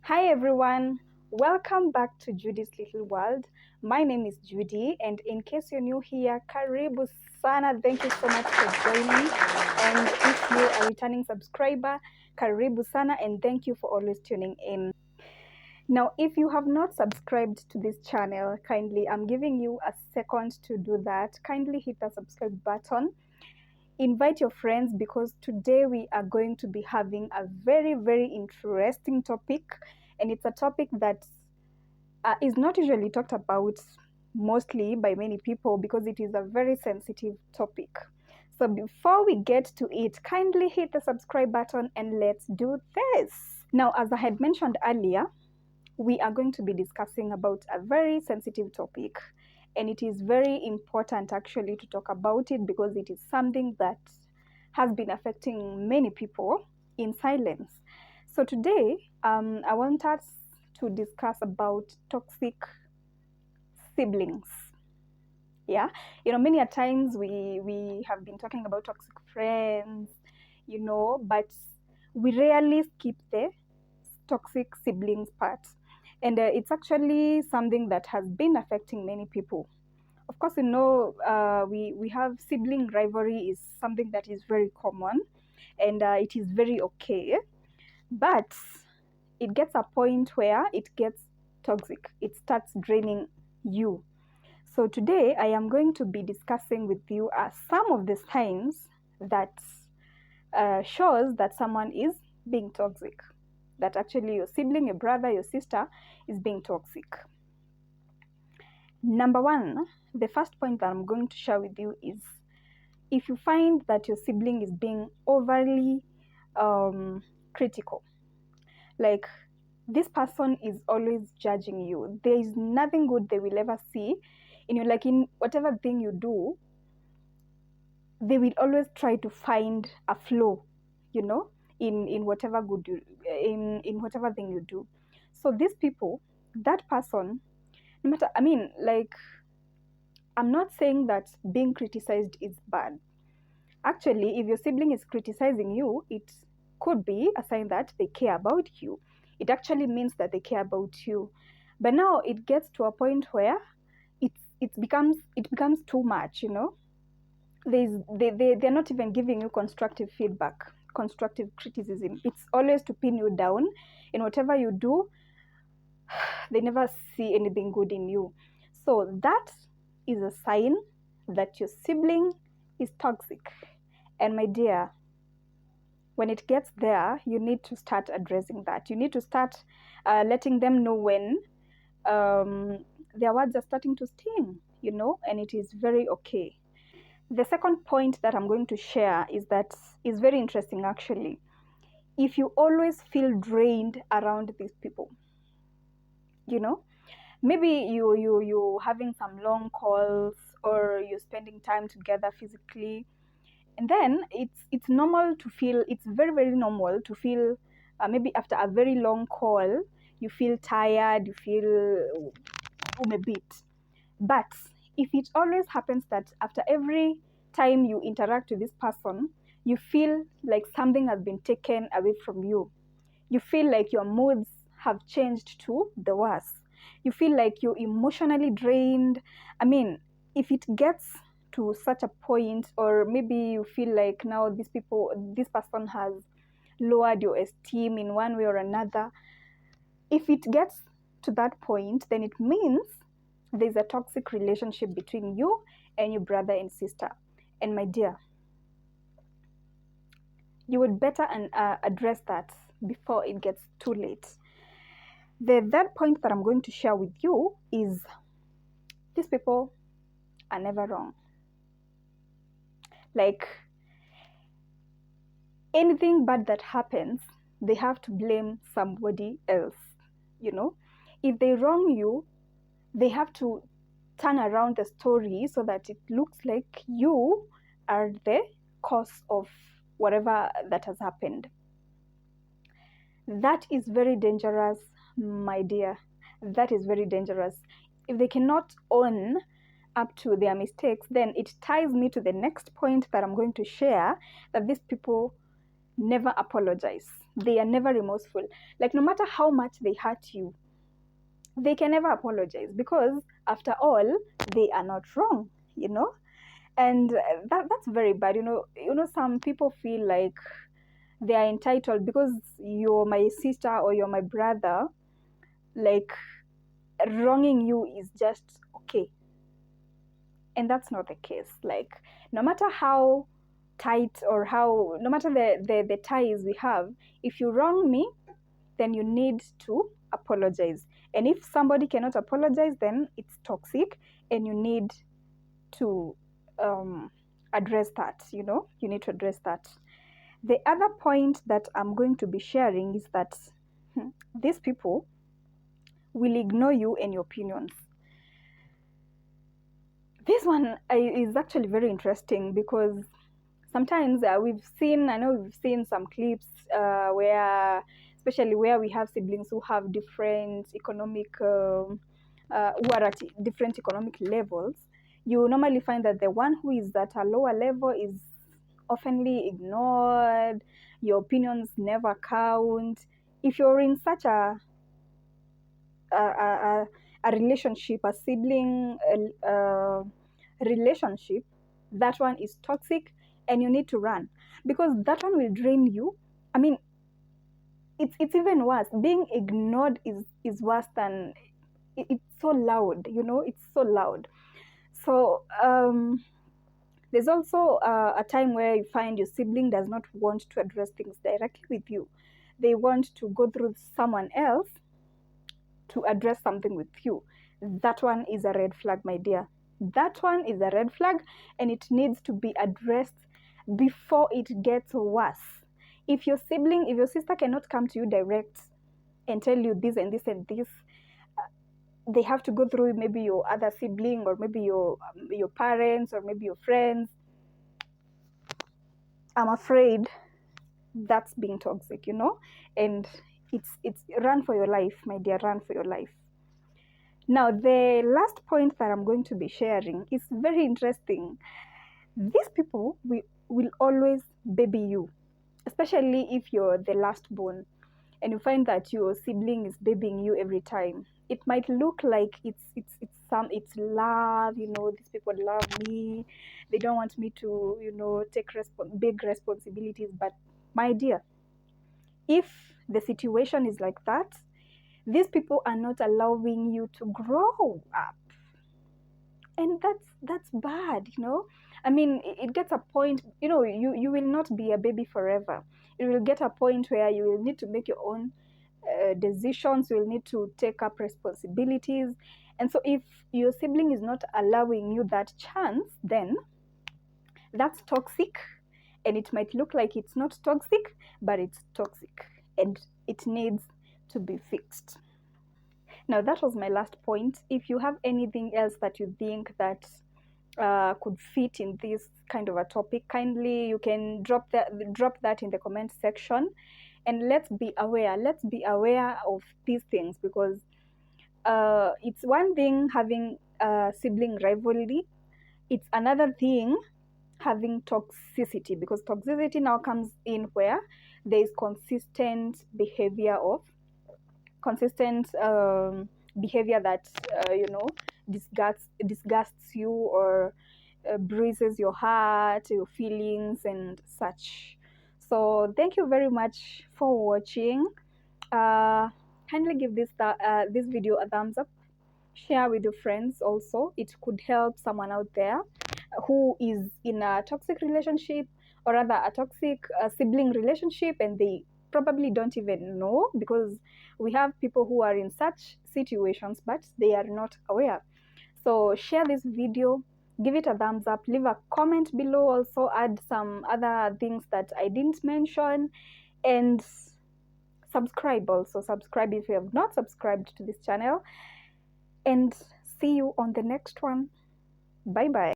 Hi everyone, welcome back to Judy's Little World. My name is Judy, and in case you're new here, karibu sana. Thank you so much for joining. And if you are a returning subscriber, karibu sana, and thank you for always tuning in. Now, if you have not subscribed to this channel, kindly, I'm giving you a second to do that. Kindly hit the subscribe button. Invite your friends because today we are going to be having a very interesting topic, and it's a topic that is not usually talked about mostly by many people because it is a very sensitive topic. So before we get to it, kindly hit the subscribe button and let's do this. Now, as I had mentioned earlier, we are going to be discussing about a very sensitive topic, and it is very important actually to talk about it because it is something that has been affecting many people in silence. So today, I want us to discuss about toxic siblings. Yeah, many a times we have been talking about toxic friends, but we rarely skip the toxic siblings part. And it's actually something that has been affecting many people. Of course, we have sibling rivalry is something that is very common, and it is very okay. But it gets a point where it gets toxic. It starts draining you. So today I am going to be discussing with you some of the signs that shows that someone is being toxic, that actually your sibling, your brother, your sister is being toxic. Number one, the first point that I'm going to share with you is if you find that your sibling is being overly critical, like this person is always judging you. There is nothing good they will ever see in you. Like in whatever thing you do, they will always try to find a flaw, in whatever good you, in whatever thing you do. So these people, that person, no matter, I'm not saying that being criticized is bad. Actually, if your sibling is criticizing you, it could be a sign that they care about you. It actually means that they care about you. But now it gets to a point where it becomes too much, they're not even giving you constructive feedback, constructive criticism. It's always to pin you down in whatever you do. They never see anything good in you. So that is a sign that your sibling is toxic. And my dear, when it gets there, you need to start addressing that. You need to start letting them know when their words are starting to sting, and it is very okay. The second point that I'm going to share is very interesting actually. If you always feel drained around these people, maybe you having some long calls or you're spending time together physically, and then it's normal to feel, it's very normal to feel maybe after a very long call you feel tired, you feel a bit. But if it always happens that after every time you interact with this person, you feel like something has been taken away from you, you feel like your moods have changed to the worse, you feel like you're emotionally drained. If it gets to such a point, or maybe you feel like now this person has lowered your esteem in one way or another, if it gets to that point, then it means there's a toxic relationship between you and your brother and sister. And my dear, you would better address that before it gets too late. The third point that I'm going to share with you is these people are never wrong. Like anything bad that happens, they have to blame somebody else. If they wrong you, they have to turn around the story so that it looks like you are the cause of whatever that has happened. That is very dangerous, my dear. That is very dangerous. If they cannot own up to their mistakes, then it ties me to the next point that I'm going to share, that these people never apologize. they are never remorseful. Like, no matter how much they hurt you, they can never apologize, because after all, they are not wrong, you know. And that's very bad. Some people feel like they are entitled because you're my sister or you're my brother. Like, wronging you is just okay, and that's not the case. Like, no matter how tight or how, no matter the ties we have, if you wrong me, then you need to apologize. And if somebody cannot apologize, then it's toxic, and you need to address that. You need to address that. The other point that I'm going to be sharing is that these people will ignore you and your opinions. This one is actually very interesting, because sometimes I know we've seen some clips especially where we have siblings who have different economic, who are at different economic levels. You normally find that the one who is at a lower level is oftenly ignored. Your opinions never count. If you're in such a relationship, a sibling relationship, that one is toxic, and you need to run, because that one will drain you. I mean, it's even worse. Being ignored is worse than it's so loud. It's so loud. So there's also a time where you find your sibling does not want to address things directly with you. They want to go through someone else to address something with you. That one is a red flag, my dear. That one is a red flag, and it needs to be addressed before it gets worse. If your sister cannot come to you direct and tell you this and this and this, they have to go through maybe your other sibling, or maybe your parents, or maybe your friends. I'm afraid that's being toxic, and it's run for your life, my dear, run for your life. Now, the last point that I'm going to be sharing is very interesting. These people will always baby you, especially if you're the last born, and you find that your sibling is babying you every time. It might look like it's love. These people love me. They don't want me to take big responsibilities. But my dear, if the situation is like that, these people are not allowing you to grow up, and that's bad. I mean, it gets a point. You will not be a baby forever. It will get a point where you will need to make your own decisions. You will need to take up responsibilities. And so if your sibling is not allowing you that chance, then that's toxic. And it might look like it's not toxic, but it's toxic, and it needs to be fixed. Now, that was my last point. If you have anything else that you think that could fit in this kind of a topic, kindly you can drop that in the comment section, and let's be aware of these things, because it's one thing having sibling rivalry. It's another thing having toxicity, because toxicity now comes in where there is consistent behavior that disgusts you, or bruises your heart, your feelings, and such. So thank you very much for watching. Kindly give this video a thumbs up. Share with your friends also. It could help someone out there who is in a toxic relationship, or rather a toxic sibling relationship, and they probably don't even know, because we have people who are in such situations but they are not aware. So share this video, give it a thumbs up, leave a comment below, also add some other things that I didn't mention, and subscribe if you have not subscribed to this channel. And see you on the next one. Bye bye.